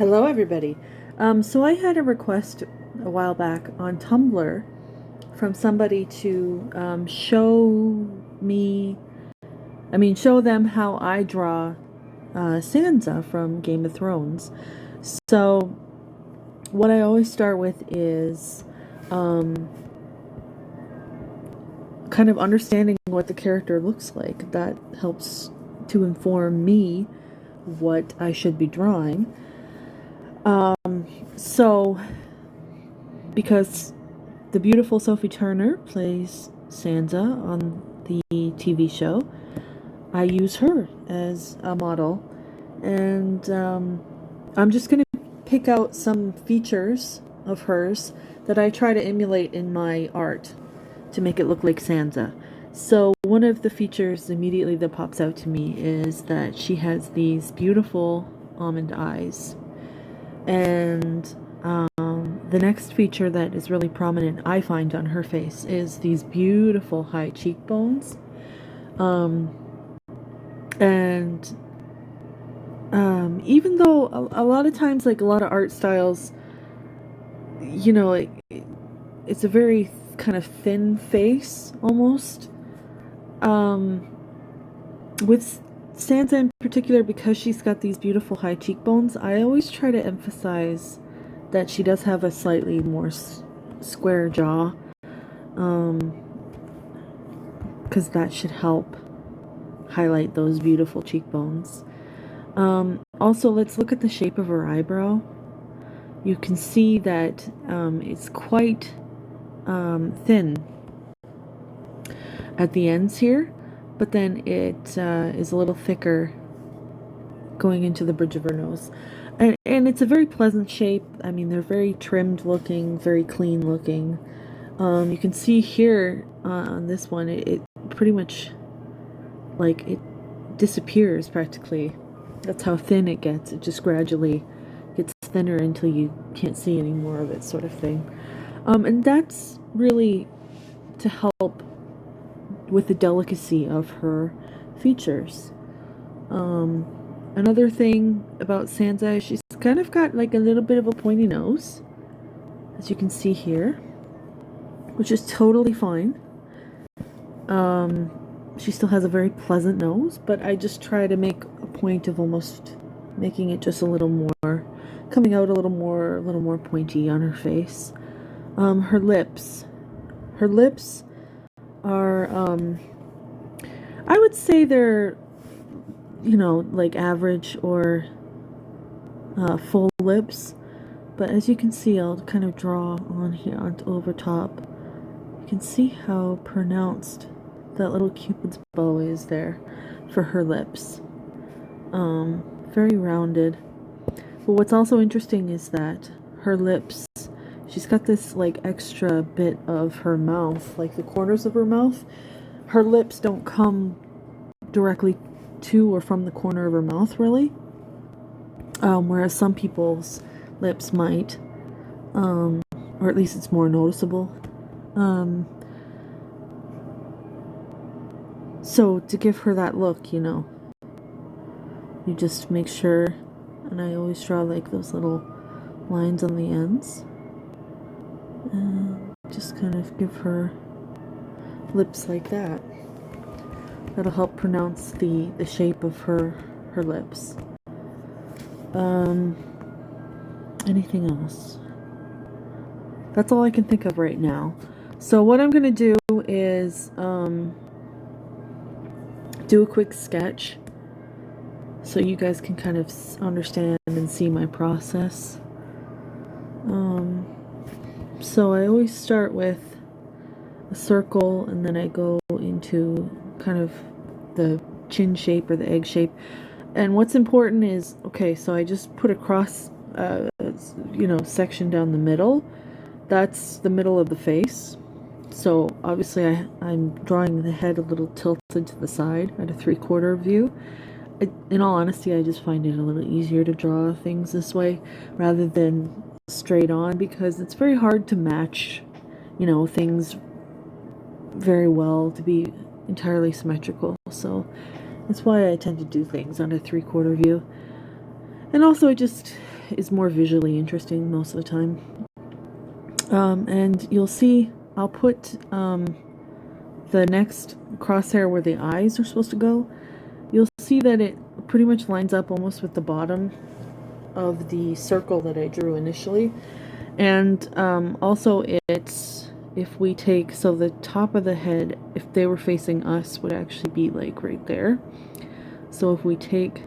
Hello, everybody. So I had a request a while back on Tumblr from somebody to show them how I draw Sansa from Game of Thrones. So what I always start with is kind of understanding what the character looks like. That helps to inform me what I should be drawing. So, because the beautiful Sophie Turner plays Sansa on the TV show, I use her as a model, and I'm just going to pick out some features of hers that I try to emulate in my art to make it look like Sansa. So one of the features immediately that pops out to me is that she has these beautiful almond eyes. And the next feature that is really prominent, I find, on her face is these beautiful high cheekbones. Even though a lot of times, like a lot of art styles, it's a very kind of thin face almost. With Sansa in particular, because she's got these beautiful high cheekbones, I always try to emphasize that she does have a slightly more square jaw, because that should help highlight those beautiful cheekbones. Also, let's look at the shape of her eyebrow. You can see that it's quite thin at the ends here, but then it is a little thicker going into the bridge of her nose. And it's a very pleasant shape. I mean, they're very trimmed looking, very clean looking. You can see here on this one, it pretty much, like, it disappears practically. That's how thin it gets. It just gradually gets thinner until you can't see any more of it, sort of thing. And that's really to help with the delicacy of her features. Another thing about Sansa, she's kind of got like a little bit of a pointy nose, as you can see here, which is totally fine. She still has a very pleasant nose, but I just try to make a point of almost making it just a little more, coming out a little more pointy on her face. Her lips are, I would say they're, like average or full lips, but as you can see, I'll kind of draw on here over top. You can see how pronounced that little cupid's bow is there for her lips. Very rounded. But what's also interesting is that her lips, she's got this like extra bit of her mouth, like the corners of her mouth. Her lips don't come directly to or from the corner of her mouth, really. Whereas some people's lips might, or at least it's more noticeable. So to give her that look, you just make sure, and I always draw like those little lines on the ends, and just kind of give her lips like that. That'll help pronounce the shape of her lips. Anything else? That's all I can think of right now. So what I'm going to do is do a quick sketch so you guys can kind of understand and see my process. So I always start with a circle, and then I go into kind of the chin shape or the egg shape. And what's important is, okay, so I just put a cross section down the middle. That's the middle of the face. So obviously I'm drawing the head a little tilted to the side at a 3/4 view. In all honesty, I just find it a little easier to draw things this way rather than straight on, because it's very hard to match, things very well to be entirely symmetrical. So that's why I tend to do things on a 3/4 view. And also it just is more visually interesting most of the time. And you'll see I'll put the next crosshair where the eyes are supposed to go. You'll see that it pretty much lines up almost with the bottom of the circle that I drew initially. And also it's, if we take, so the top of the head, if they were facing us, would actually be like right there. So if we take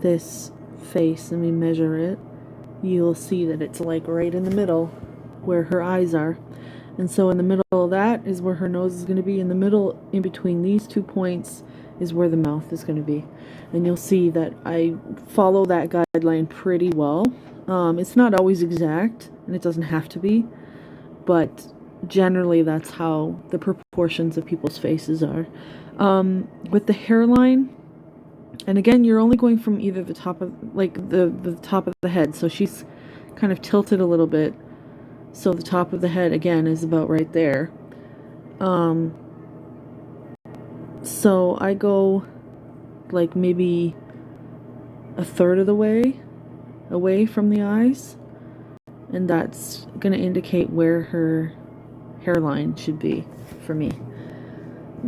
this face and we measure it, you'll see that it's like right in the middle where her eyes are. And so in the middle of that is where her nose is going to be. In the middle, in between these 2 points, is where the mouth is going to be. And you'll see that I follow that guideline pretty well. It's not always exact, and it doesn't have to be, but generally that's how the proportions of people's faces are. With the hairline, and again, you're only going from either the top of, like the top of the head, so she's kind of tilted a little bit, so the top of the head again is about right there. So I go like maybe a third of the way away from the eyes, and that's going to indicate where her hairline should be for me.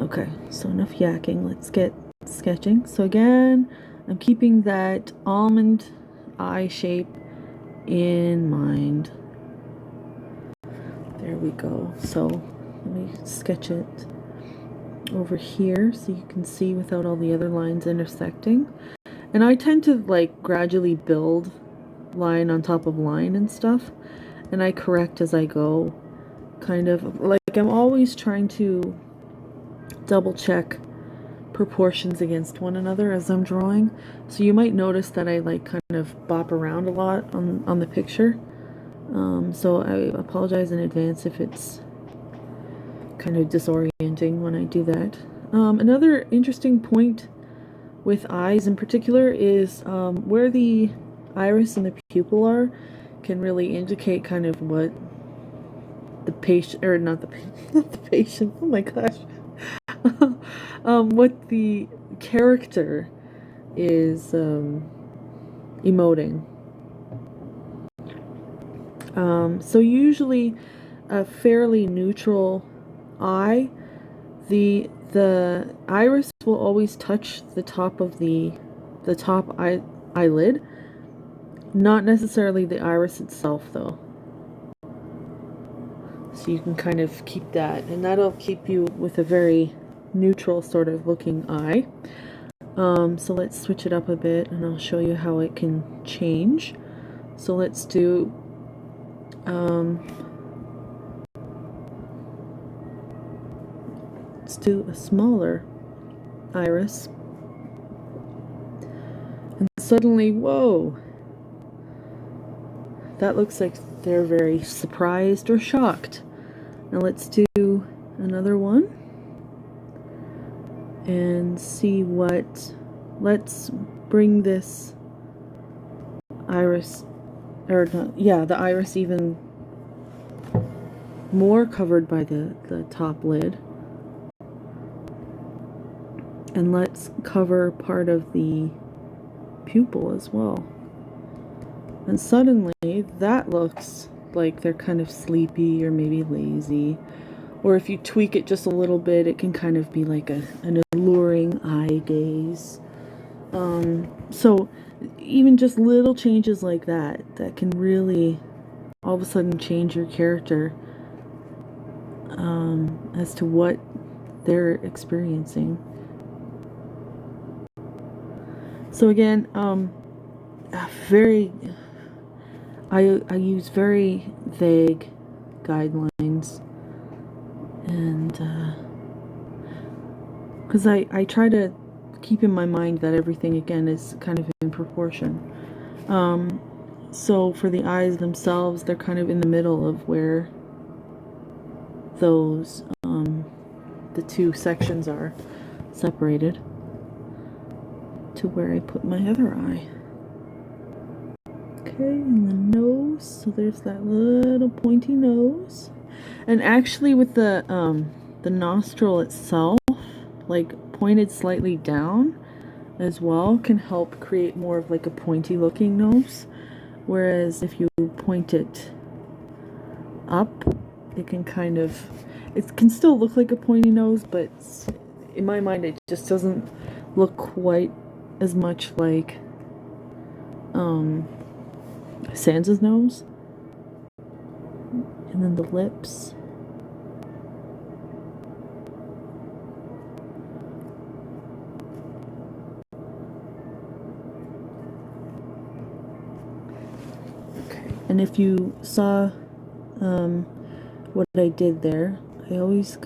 Okay, so enough yakking, let's get sketching. So again, I'm keeping that almond eye shape in mind. There we go. So let me sketch it over here so you can see without all the other lines intersecting. And I tend to like gradually build line on top of line and stuff, and I correct as I go, kind of like I'm always trying to double check proportions against one another as I'm drawing. So you might notice that I like kind of bop around a lot on the picture. So I apologize in advance if it's kind of disorienting when I do that. Another interesting point with eyes in particular is where the iris and the pupil are can really indicate kind of what the patient, or not the patient, oh my gosh, what the character is emoting. So usually a fairly neutral eye, the iris will always touch the top of the top eyelid, not necessarily the iris itself though. So you can kind of keep that, and that'll keep you with a very neutral sort of looking eye. So let's switch it up a bit and I'll show you how it can change. So let's do a smaller iris, and suddenly, whoa, that looks like they're very surprised or shocked. Now let's do another one and see what, let's bring this iris, or not, yeah, the iris even more covered by the top lid. And let's cover part of the pupil as well. And suddenly that looks like they're kind of sleepy or maybe lazy. Or if you tweak it just a little bit, it can kind of be like an alluring eye gaze. So even just little changes like that can really all of a sudden change your character as to what they're experiencing. So again, I use very vague guidelines, and because I try to keep in my mind that everything again is kind of in proportion. So for the eyes themselves, they're kind of in the middle of where those the two sections are separated to where I put my other eye. Okay, and the nose, so there's that little pointy nose. And actually with the nostril itself, like pointed slightly down as well, can help create more of like a pointy looking nose. whereas if you point it up, it can kind of, it can still look like a pointy nose, but in my mind it just doesn't look quite as much like Sansa's nose. And then the lips. Okay. And if you saw what I did there, I always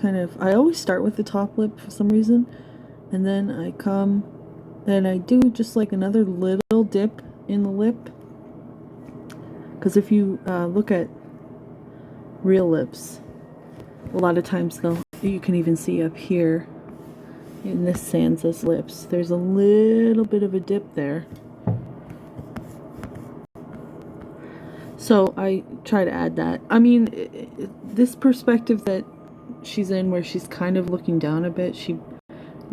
start with the top lip for some reason, and then I come and I do just like another little dip in the lip, because if you look at real lips, a lot of times you can even see up here in this Sansa's lips, there's a little bit of a dip there. So I try to add that. I mean, this perspective that she's in, where she's kind of looking down a bit, you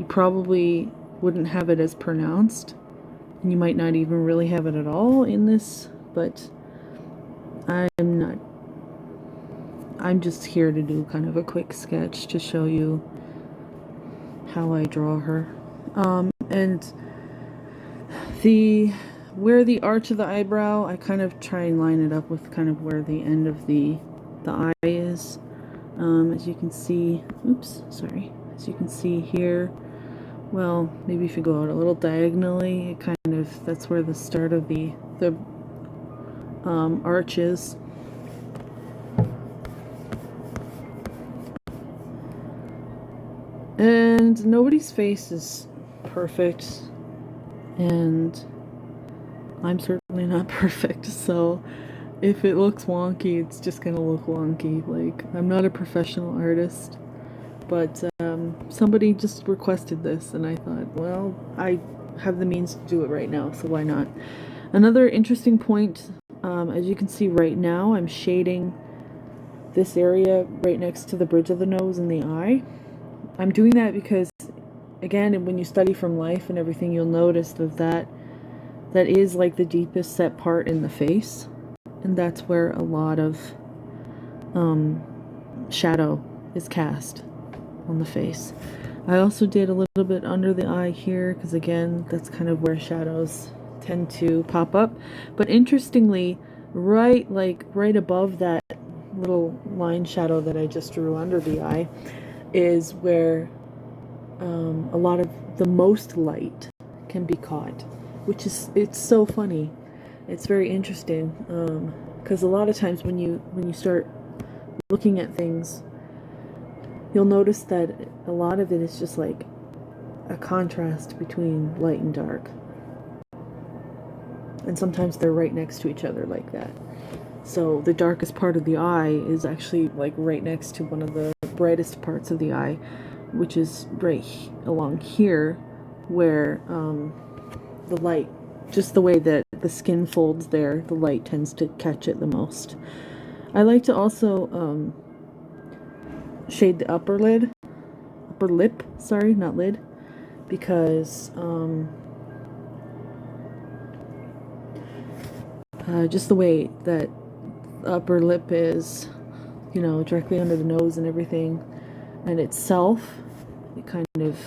probably wouldn't have it as pronounced, and you might not even really have it at all in this, but I'm just here to do kind of a quick sketch to show you how I draw her. And where the arch of the eyebrow, I kind of try and line it up with kind of where the end of the eye is. As you can see, as you can see here, well, maybe if you go out a little diagonally, it kind of, that's where the start of the arch is. And nobody's face is perfect, and I'm certainly not perfect, so if it looks wonky, it's just gonna look wonky. Like, I'm not a professional artist, but somebody just requested this, and I thought, well, I have the means to do it right now, so why not? Another interesting point, as you can see right now, I'm shading this area right next to the bridge of the nose and the eye. I'm doing that because, again, when you study from life and everything, you'll notice that is like the deepest set part in the face, and that's where a lot of shadow is cast on the face. I also did a little bit under the eye here, because again, that's kind of where shadows tend to pop up. But interestingly, right above that little line shadow that I just drew under the eye is where a lot of the most light can be caught, which is, it's so funny. It's very interesting, because a lot of times when you start looking at things, you'll notice that a lot of it is just like a contrast between light and dark, and sometimes they're right next to each other like that. So the darkest part of the eye is actually like right next to one of the brightest parts of the eye, which is right along here, where the light, just the way that the skin folds there, the light tends to catch it the most. I like to also shade the upper lip, not lid, because just the way that the upper lip is, you know, directly under the nose and everything, and itself, it kind of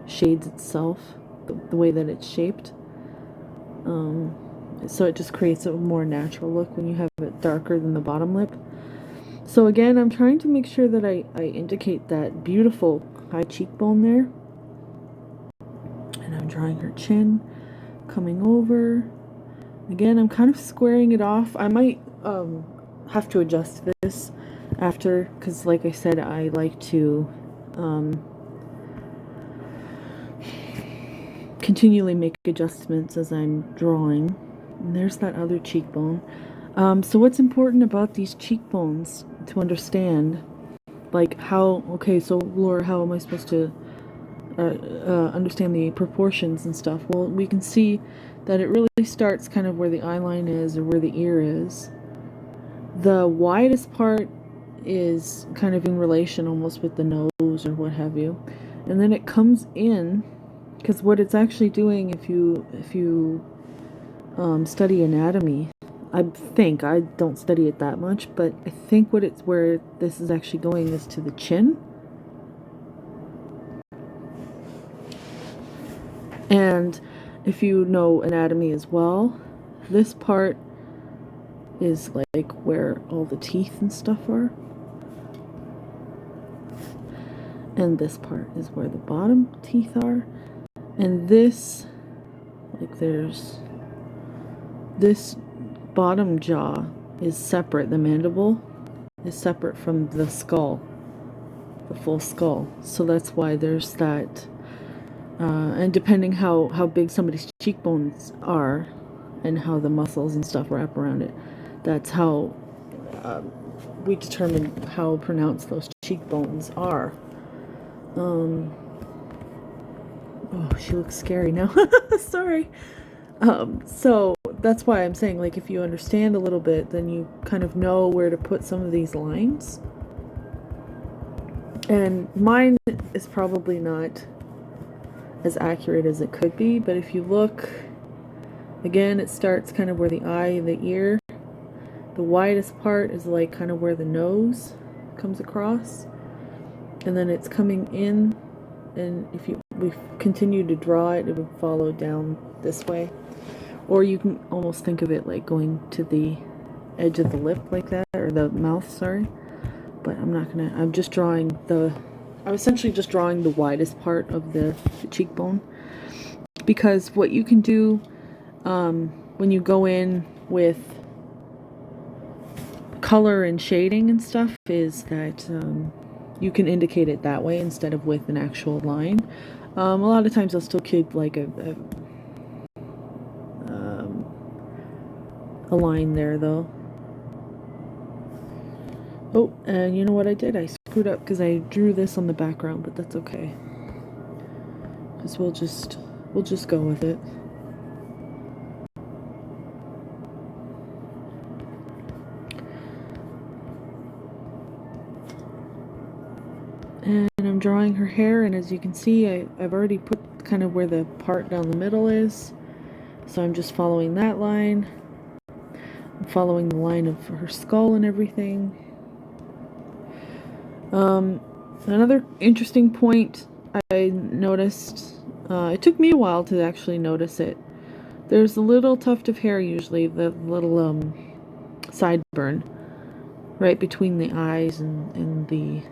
shades itself, the way that it's shaped. So it just creates a more natural look when you have it darker than the bottom lip. So again, I'm trying to make sure that I indicate that beautiful high cheekbone there. And I'm drawing her chin, coming over. Again, I'm kind of squaring it off. I might have to adjust this after, because like I said, I like to continually make adjustments as I'm drawing. And there's that other cheekbone. So what's important about these cheekbones to understand, like so Laura, how am I supposed to understand the proportions and stuff? Well, we can see that it really starts kind of where the eye line is, or where the ear is. The widest part is kind of in relation almost with the nose or what have you, and then it comes in, because what it's actually doing, if you study anatomy, I don't study it that much, but I think where this is actually going is to the chin. And if you know anatomy as well, this part is like where all the teeth and stuff are. And this part is where the bottom teeth are. And this, like there's this bottom jaw is separate. The mandible is separate from the skull, the full skull. So that's why there's that. And depending how big somebody's cheekbones are and how the muscles and stuff wrap around it, that's how we determine how pronounced those cheekbones are. Oh, she looks scary now. Sorry. So that's why I'm saying, like, if you understand a little bit, then you kind of know where to put some of these lines. And mine is probably not as accurate as it could be, but if you look, again, it starts kind of where the eye and the ear. The widest part is like kind of where the nose comes across. And then it's coming in, and if we continue to draw it, it would follow down this way. Or you can almost think of it like going to the edge of the lip like that, or the mouth, sorry. But I'm just drawing I'm essentially just drawing the widest part of the cheekbone. Because what you can do when you go in with color and shading and stuff is that you can indicate it that way instead of with an actual line. A lot of times I'll still keep like a line there though. Oh, and you know what I did? I screwed up because I drew this on the background, but that's okay. Because we'll just go with it. And I'm drawing her hair, and as you can see, I've already put kind of where the part down the middle is. So I'm just following that line. I'm following the line of her skull and everything. Another interesting point I noticed, it took me a while to actually notice it. There's a little tuft of hair, usually, the little sideburn, right between the eyes and the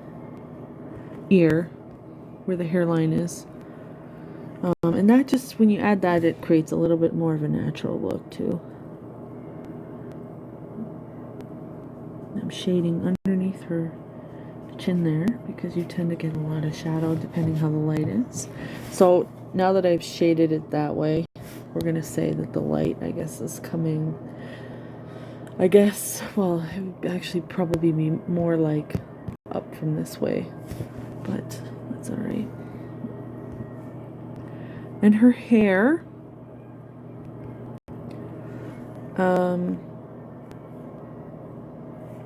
ear, where the hairline is. And that just, when you add that, it creates a little bit more of a natural look, too. I'm shading underneath her chin there because you tend to get a lot of shadow depending how the light is. So now that I've shaded it that way, we're going to say that the light, I guess, is coming, well, it would actually probably be more like up from this way, but that's alright. And her hair,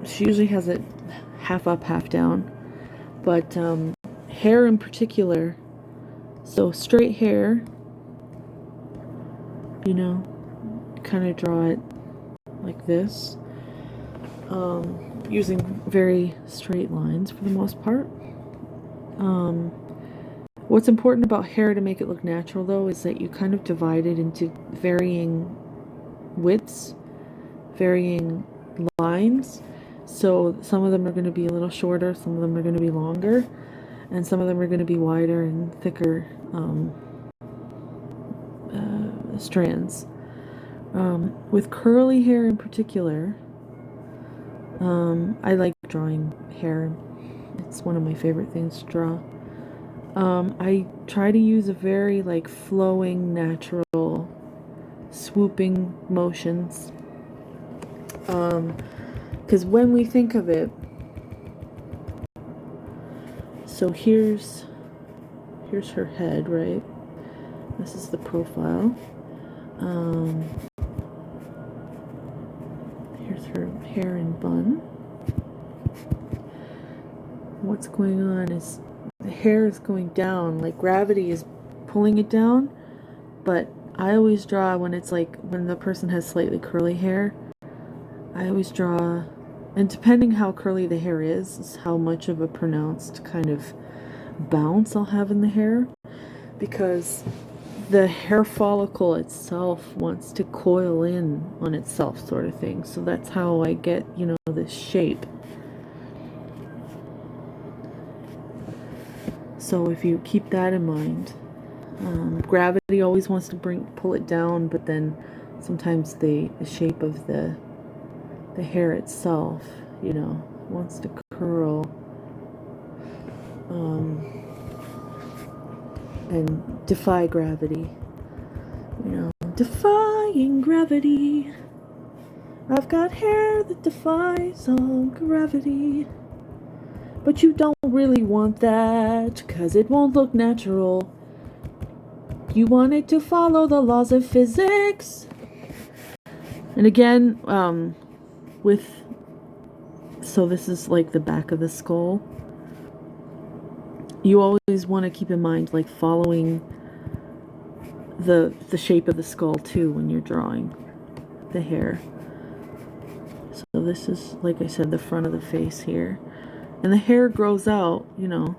she usually has it half up, half down, but hair in particular, so straight hair, you know, kind of draw it like this, using very straight lines for the most part. What's important about hair to make it look natural, though, is that you kind of divide it into varying widths, varying lines. So some of them are going to be a little shorter, some of them are going to be longer, and some of them are going to be wider and thicker strands. With curly hair in particular, I like drawing hair. It's one of my favorite things to draw. I try to use a very like flowing, natural, swooping motions. Because when we think of it, so here's her head, right? This is the profile. Here's her hair and bun. What's going on is the hair is going down, like gravity is pulling it down, but I always draw when it's like when the person has slightly curly hair. I always draw, and depending how curly the hair is how much of a pronounced kind of bounce I'll have in the hair, because the hair follicle itself wants to coil in on itself, sort of thing. So that's how I get, you know, this shape. So if you keep that in mind, gravity always wants to pull it down, but then sometimes the shape of the hair itself, you know, wants to curl, and defy gravity. You know, defying gravity. I've got hair that defies all gravity. But you don't really want that, 'cause it won't look natural. You want it to follow the laws of physics. And again, so this is like the back of the skull. You always want to keep in mind, like, following the shape of the skull too when you're drawing the hair. So this is, like I said, the front of the face here. And the hair grows out, you know,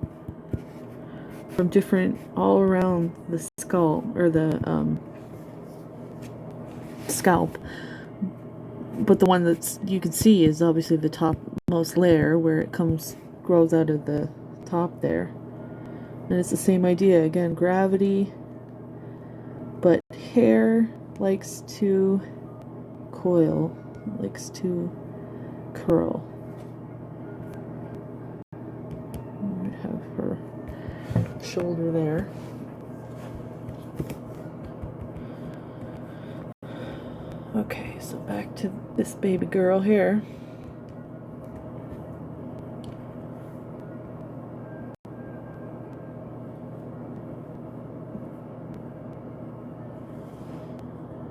from different, all around the skull, or the scalp. But the one that's, you can see, is obviously the topmost layer, where it grows out of the top there. And it's the same idea, again, gravity, but hair likes to coil, likes to curl. I have her shoulder there. Okay, so back to this baby girl here.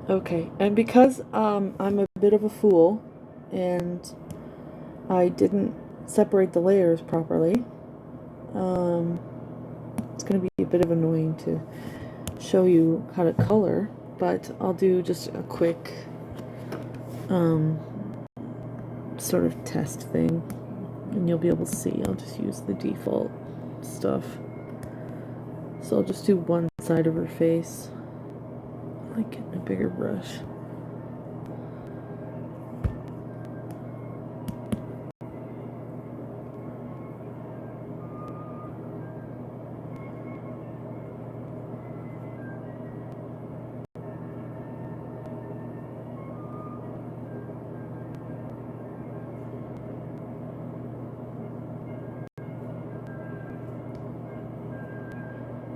Okay, and because I'm a bit of a fool and I didn't separate the layers properly, it's going to be a bit of annoying to show you how to color, but I'll do just a quick sort of test thing, and you'll be able to see. I'll just use the default stuff. So I'll just do one side of her face. I like getting a bigger brush.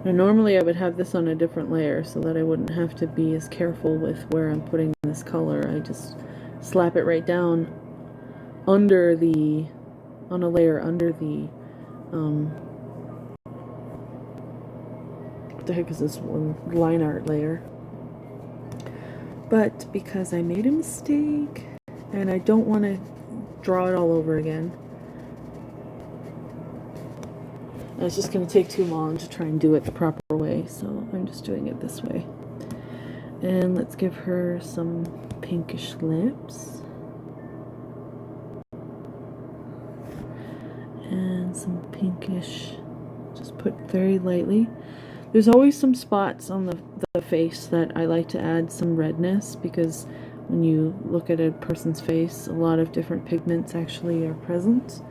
Now normally I would have this on a different layer so that I wouldn't have to be as careful with where I'm putting this color. I just slap it right down under the, on a layer under the, what the heck is this one? Line art layer. But because I made a mistake and I don't want to draw it all over again, it's just going to take too long to try and do it the proper way, so I'm just doing it this way. And let's give her some pinkish lips. And some pinkish, just put very lightly. There's always some spots on the face that I like to add some redness, because when you look at a person's face, a lot of different pigments actually are present.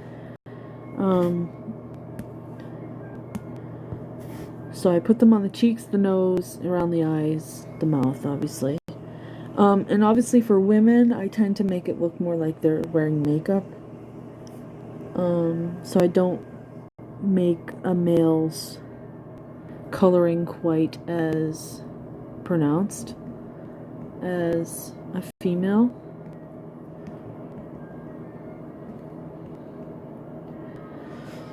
So I put them on the cheeks, the nose, around the eyes, the mouth, obviously. And obviously for women, I tend to make it look more like they're wearing makeup. So I don't make a male's coloring quite as pronounced as a female.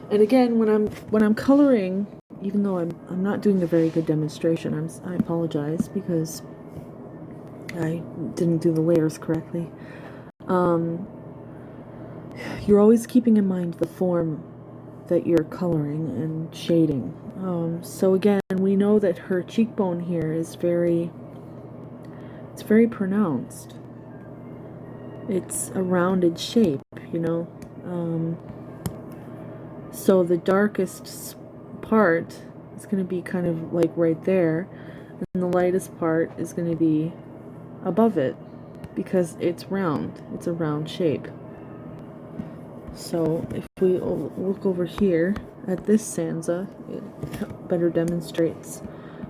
And again, when I'm coloring, even though I'm not doing a very good demonstration, I apologize because I didn't do the layers correctly. You're always keeping in mind the form that you're coloring and shading. So again, we know that her cheekbone here is very pronounced. it's a rounded shape, you know. So the darkest part is going to be kind of like right there, and the lightest part is going to be above it because it's round. It's a round shape. So if we look over here at this Sansa, it better demonstrates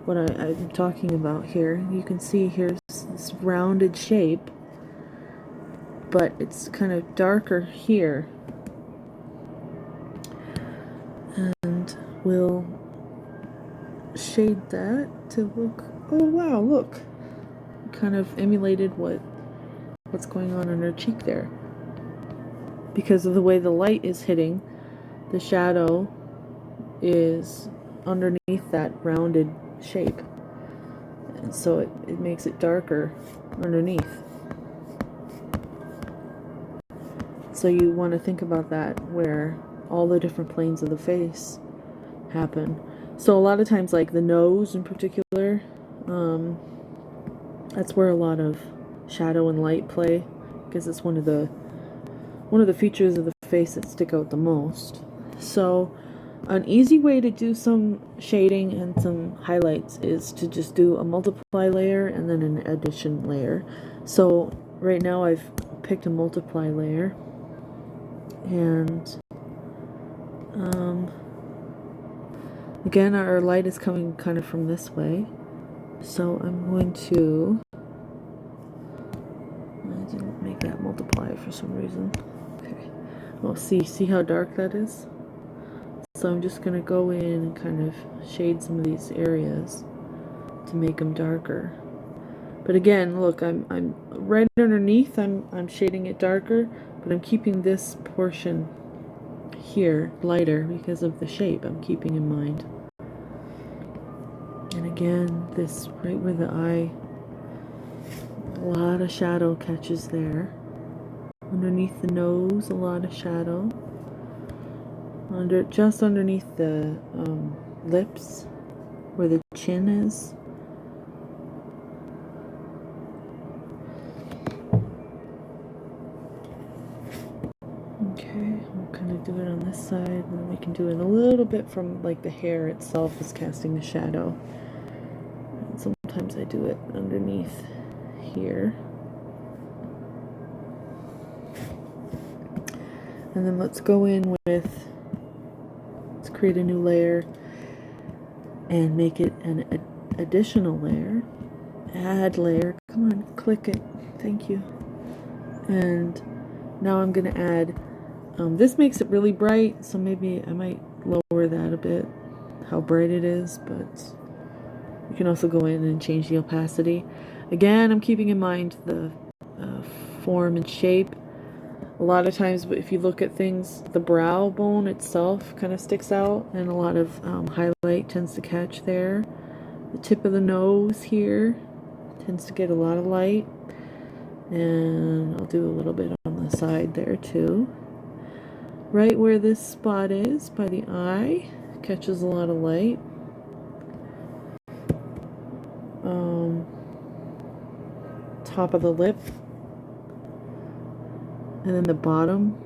what I'm talking about here. You can see here's this rounded shape, but it's kind of darker here. And we'll shade that to look, oh wow, look, kind of emulated what's going on her cheek there. Because of the way the light is hitting, the shadow is underneath that rounded shape. And so it makes it darker underneath. So you want to think about that, where all the different planes of the face happen. So a lot of times, like the nose in particular, that's where a lot of shadow and light play, because it's one of the features of the face that stick out the most. So an easy way to do some shading and some highlights is to just do a multiply layer and then an addition layer. So right now I've picked a multiply layer, and again, our light is coming kind of from this way. So I'm going to, I didn't make that multiply for some reason. Okay. Well, see how dark that is? So I'm just going to go in and kind of shade some of these areas to make them darker. But again, look, I'm right underneath, I'm shading it darker, but I'm keeping this portion here lighter because of the shape I'm keeping in mind. And again, this right where the eye, a lot of shadow catches there. Underneath the nose, a lot of shadow. Just underneath the lips, where the chin is. Okay, we'll kind of do it on this side, and then we can do it a little bit from like the hair itself is casting the shadow. And sometimes I do it underneath here. And then let's go in with, let's create a new layer and make it an additional layer. Add layer, come on, click it, thank you. And now I'm going to add, this makes it really bright, so maybe I might lower that a bit, how bright it is, but you can also go in and change the opacity. Again, I'm keeping in mind the form and shape. A lot of times, if you look at things, the brow bone itself kind of sticks out, and a lot of highlight tends to catch there. The tip of the nose here tends to get a lot of light, and I'll do a little bit on the side there too. Right where this spot is by the eye catches a lot of light. Top of the lip, and then the bottom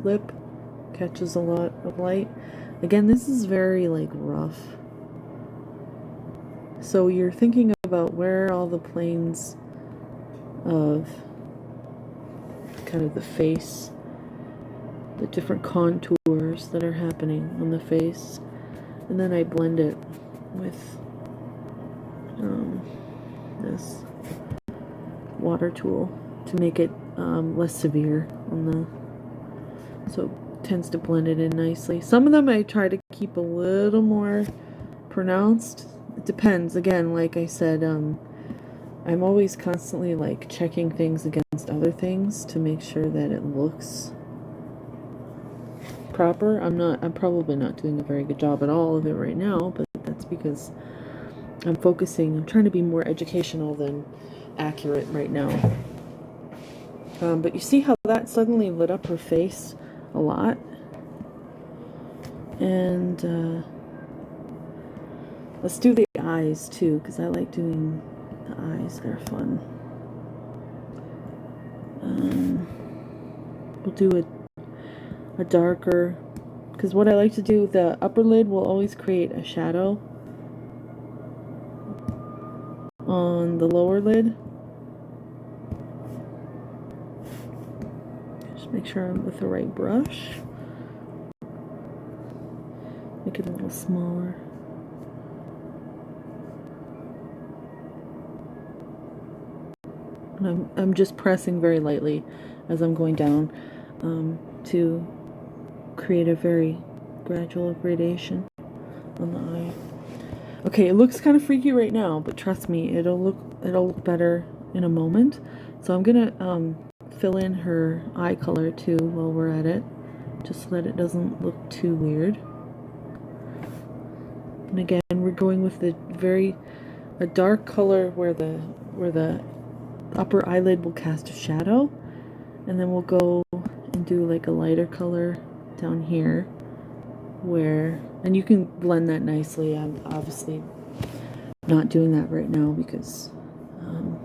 lip catches a lot of light. Again, this is very like rough. So you're thinking about where all the planes of kind of the face, the different contours that are happening on the face, and then I blend it with this water tool to make it less severe on the, so it tends to blend it in nicely. Some of them I try to keep a little more pronounced. It depends. Again, like I said, I'm always constantly like checking things against other things to make sure that it looks proper. I'm probably not doing a very good job at all of it right now, but that's because I'm trying to be more educational than accurate right now. But you see how that suddenly lit up her face a lot? And let's do the eyes too, because I like doing the eyes. They're fun. we'll do a darker, because what I like to do, the upper lid will always create a shadow on the lower lid. Just make sure I'm with the right brush. Make it a little smaller. And I'm just pressing very lightly as I'm going down to create a very gradual gradation on the eye. Okay, it looks kind of freaky right now, but trust me, it'll look better in a moment. So I'm gonna fill in her eye color too while we're at it, just so that it doesn't look too weird. And again, we're going with a dark color where the upper eyelid will cast a shadow, and then we'll go and do like a lighter color down here and you can blend that nicely. I'm obviously not doing that right now because I'm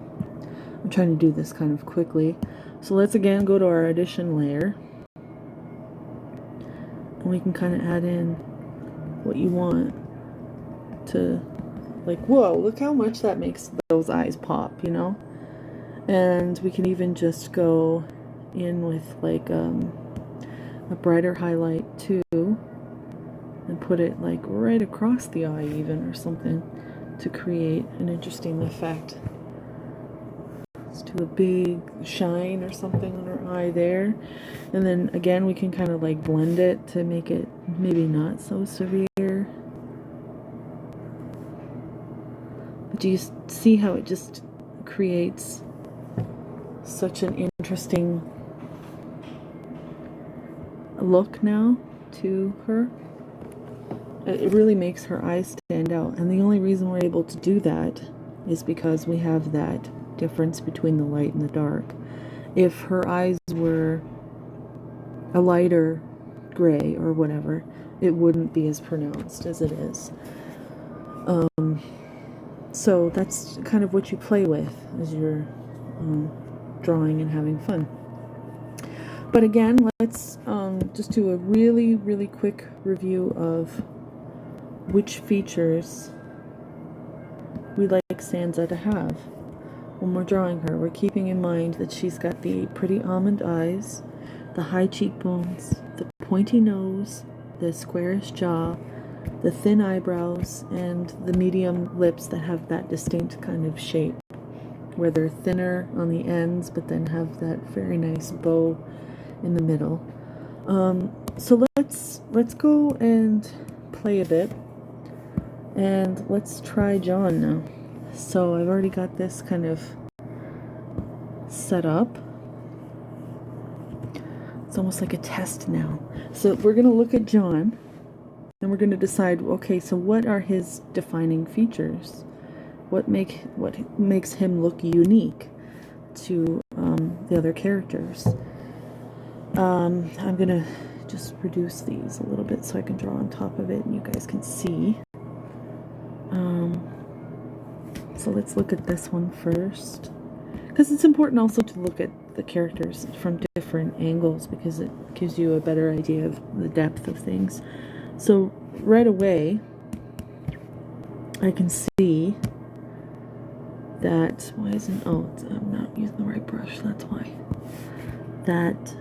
trying to do this kind of quickly. So let's again go to our addition layer, and we can kind of add in what you want to, like, whoa, look how much that makes those eyes pop, you know? And we can even just go in with like a brighter highlight too, and put it like right across the eye even, or something, to create an interesting effect. Let's do a big shine or something on her eye there. And then again, we can kind of like blend it to make it maybe not so severe. But do you see how it just creates such an interesting look now to her? It really makes her eyes stand out, and the only reason we're able to do that is because we have that difference between the light and the dark. If her eyes were a lighter gray or whatever, it wouldn't be as pronounced as it is. So that's kind of what you play with as you're drawing and having fun. But again, let's just do a really, really quick review of which features we like Sansa to have. When we're drawing her, we're keeping in mind that she's got the pretty almond eyes, the high cheekbones, the pointy nose, the squarish jaw, the thin eyebrows, and the medium lips that have that distinct kind of shape, where they're thinner on the ends, but then have that very nice bow in the middle. So let's go and play a bit, and let's try John now. So I've already got this kind of set up. It's almost like a test now. So we're going to look at John, and we're going to decide, okay, so what are his defining features? What makes him look unique to the other characters? I'm going to just reduce these a little bit so I can draw on top of it and you guys can see. So let's look at this one first, because it's important also to look at the characters from different angles, because it gives you a better idea of the depth of things. So right away I can see that, I'm not using the right brush, that's why. That,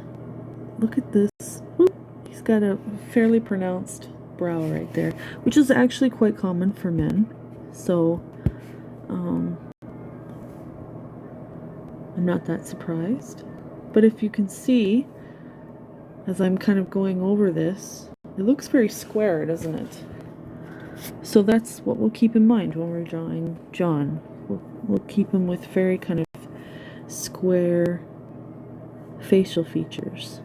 look at this, whoop, he's got a fairly pronounced brow right there, which is actually quite common for men. So I'm not that surprised. But if you can see, as I'm kind of going over this, it looks very square, doesn't it? So that's what we'll keep in mind when we're drawing John. We'll keep him with very kind of square facial features,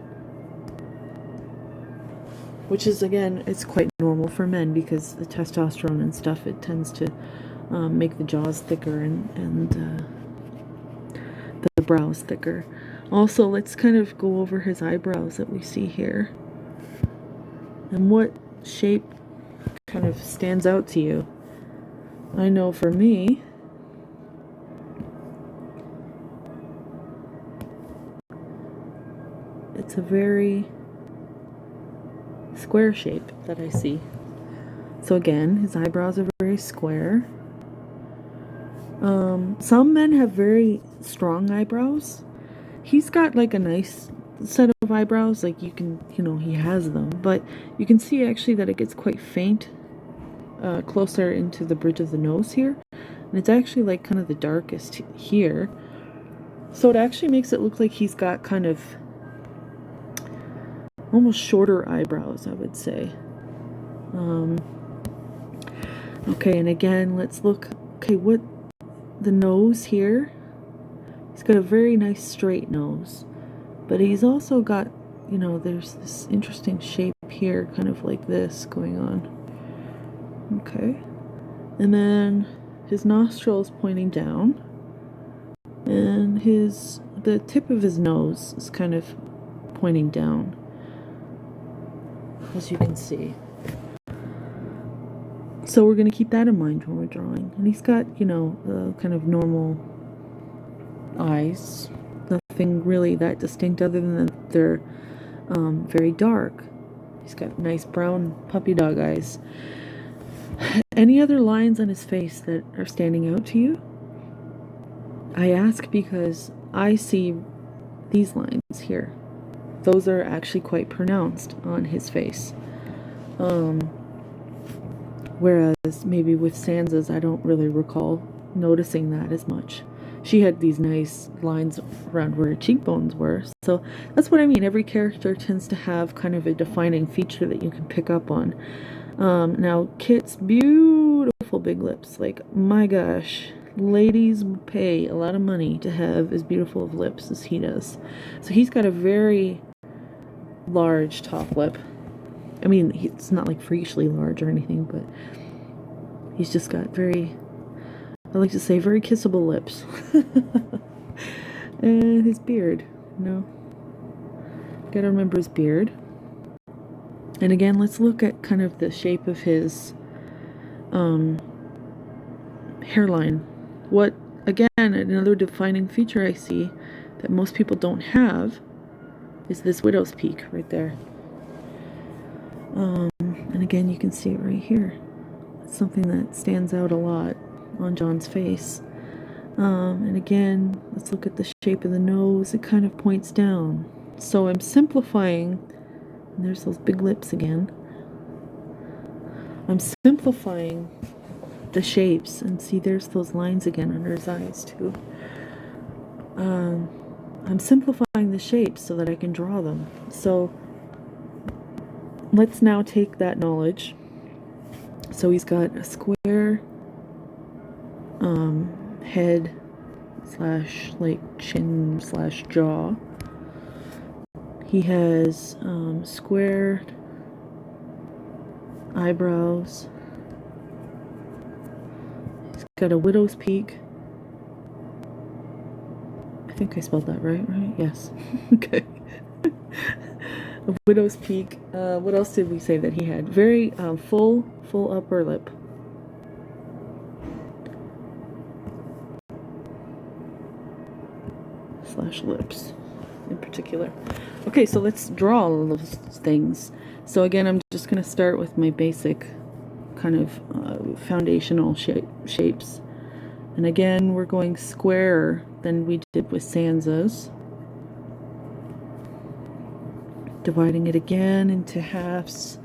which is, again, it's quite normal for men because the testosterone and stuff, it tends to make the jaws thicker and the brows thicker. Also, let's kind of go over his eyebrows that we see here, and what shape kind of stands out to you. I know for me, it's a very square shape that I see. So again, his eyebrows are very square. Some men have very strong eyebrows. He's got like a nice set of eyebrows, like you can, he has them, but you can see actually that it gets quite faint closer into the bridge of the nose here, and it's actually like kind of the darkest here, so it actually makes it look like he's got kind of almost shorter eyebrows, I would say. Okay, and again, let's look. Okay, what the nose here, he's got a very nice straight nose, but he's also got, there's this interesting shape here, kind of like this going on. Okay, and then his nostril is pointing down, and the tip of his nose is kind of pointing down, as you can see. So we're going to keep that in mind when we're drawing. And he's got, kind of normal eyes. Nothing really that distinct other than that they're very dark. He's got nice brown puppy dog eyes. Any other lines on his face that are standing out to you? I ask because I see these lines here. Those are actually quite pronounced on his face. Whereas maybe with Sansa's, I don't really recall noticing that as much. She had these nice lines around where her cheekbones were. So that's what I mean. Every character tends to have kind of a defining feature that you can pick up on. Now, Kit's beautiful big lips. Like, my gosh, ladies would pay a lot of money to have as beautiful of lips as he does. So he's got a very large top lip. I mean, it's not like freakishly large or anything, but he's just got very, I like to say, very kissable lips. And his beard, gotta remember his beard. And again, let's look at kind of the shape of his hairline. What, again, another defining feature I see that most people don't have is this widow's peak right there. And again, you can see it right here. It's something that stands out a lot on Jon's face. And again, let's look at the shape of the nose. It kind of points down. So I'm simplifying, and there's those big lips again. I'm simplifying the shapes, and see there's those lines again under his eyes too. I'm simplifying the shapes so that I can draw them. So let's now take that knowledge. So he's got a square head / like chin / jaw. He has square eyebrows. He's got a widow's peak. I think I spelled that right? Yes. Okay. A widow's peak. What else did we say that he had? Very full upper lip. / lips in particular. Okay, so let's draw all of those things. So again, I'm just going to start with my basic kind of foundational shapes. And again, we're going squarer than we did with Sansa's. Dividing it again into halves.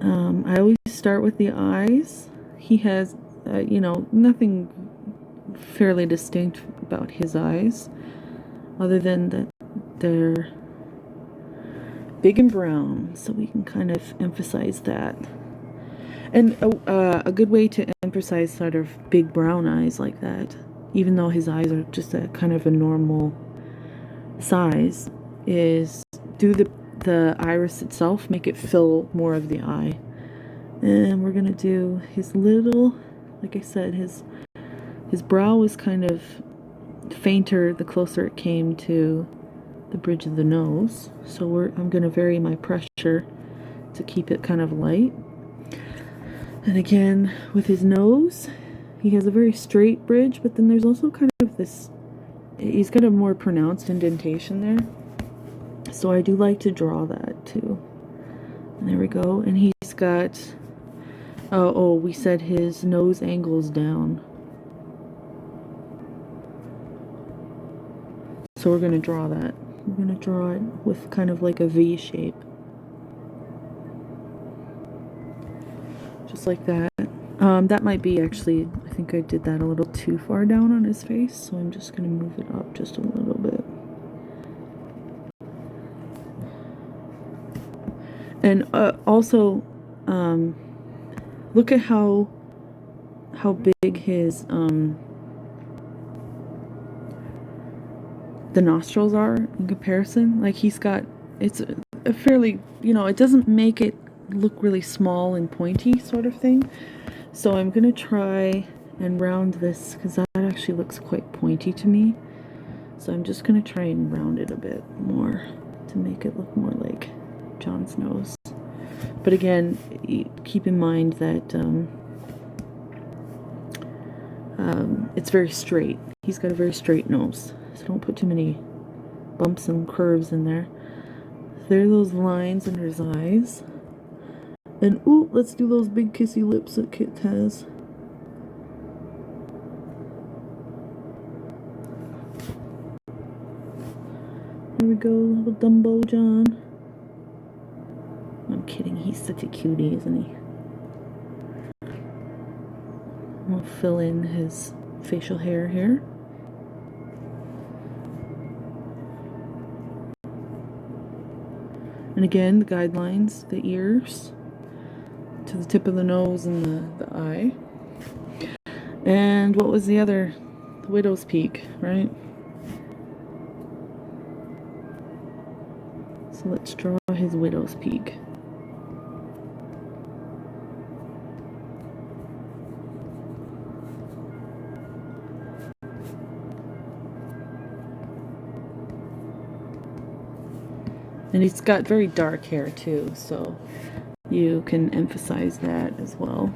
I always start with the eyes. He has, nothing fairly distinct about his eyes, other than that they're big and brown, so we can kind of emphasize that. And a good way to emphasize sort of big brown eyes like that, even though his eyes are just a kind of a normal size, is do the iris itself, make it fill more of the eye. And we're gonna do his little, like I said, his brow was kind of fainter the closer it came to the bridge of the nose. So I'm gonna vary my pressure to keep it kind of light. And again, with his nose, he has a very straight bridge, but then there's also kind of this, he's got a more pronounced indentation there. So I do like to draw that too. And there we go. And he's got, oh, we said his nose angle's down. So we're going to draw that. We're going to draw it with kind of like a V shape. Just like that. That might be actually, I think I did that a little too far down on his face, so I'm just going to move it up just a little bit. And also, look at how big his the nostrils are in comparison. Like he's got, it's a fairly, it doesn't make it look really small and pointy sort of thing. So I'm gonna try and round this because that actually looks quite pointy to me. So I'm just gonna try and round it a bit more to make it look more like Jon's nose. But again, keep in mind that it's very straight. He's got a very straight nose, so don't put too many bumps and curves in there. There are those lines under his eyes. And ooh, let's do those big kissy lips that Kit has. Here we go, little Dumbo Jon. I'm kidding, he's such a cutie, isn't he? We'll fill in his facial hair here. And again, the guidelines, the ears to the tip of the nose and the eye. And what was the other? The widow's peak, right? So let's draw his widow's peak. And he's got very dark hair too, so you can emphasize that as well.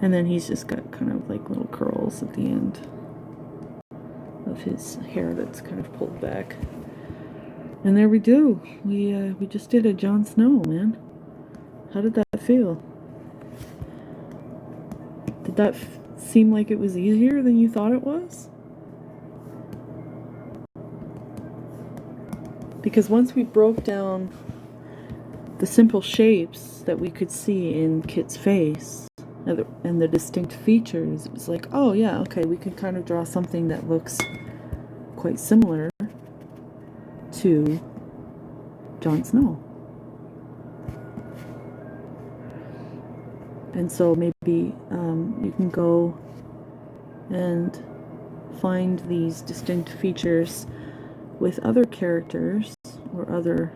And then he's just got kind of like little curls at the end of his hair that's kind of pulled back. And there we do. We just did a Jon Snow, man. How did that feel? Did that seem like it was easier than you thought it was? Because once we broke down the simple shapes that we could see in Kit's face and the distinct features, it was like, oh yeah, okay, we can kind of draw something that looks quite similar to Jon Snow. And so maybe you can go and find these distinct features with other characters or other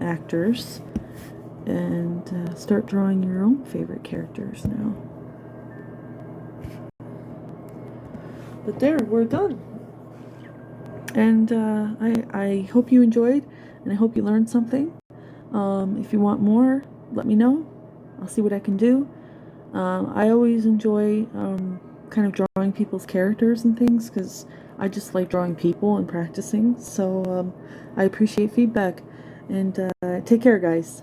actors and start drawing your own favorite characters now. But there, we're done. And I hope you enjoyed, and I hope you learned something. If you want more, let me know. I'll see what I can do. I always enjoy kind of drawing people's characters and things because I just like drawing people and practicing. So I appreciate feedback. And take care, guys.